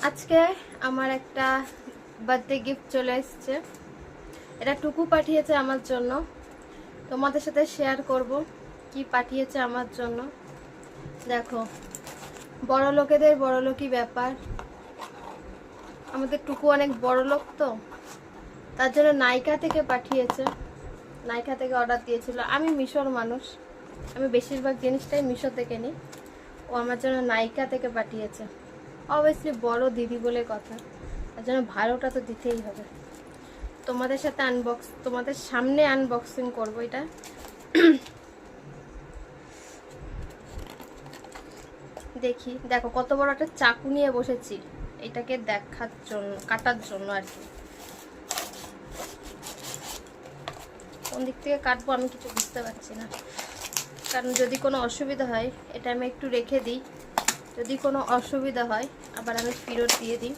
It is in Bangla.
আজকে আমার একটা বার্থডে গিফট চলে এসেছে। এটা টুকু পাঠিয়েছে আমার জন্য। তোমাদের সাথে শেয়ার করব কি পাঠিয়েছে আমার জন্য। দেখো, বড় লোকেদের বড়লোকই ব্যাপার। আমাদের টুকু অনেক বড় লোক, তো তার জন্য নাইকা থেকে পাঠিয়েছে। নাইকা থেকে অর্ডার দিয়েছিল। আমি মিশোর মানুষ, আমি বেশিরভাগ জিনিসটাই মিশো থেকে নিই। ও আমার জন্য নাইকা থেকে পাঠিয়েছে। অবভিয়াসলি বড় দিদি বলে কথা, তার জন্য ভালোটা তো দিতেই হবে। তোমাদের সামনে আনবক্সিং করব এটা। দেখি, দেখো কত বড় একটা চাকু নিয়ে বসেছি এটাকে দেখার জন্য, কাটার জন্য আর কি। কোন দিক থেকে কাটবো আমি কিছু বুঝতে পারছি না, কারণ যদি কোনো অসুবিধা হয় এটা আমি একটু রেখে দিই। যদি কোনো অসুবিধা হয় আবার আমি ফেরত দিয়ে দিই।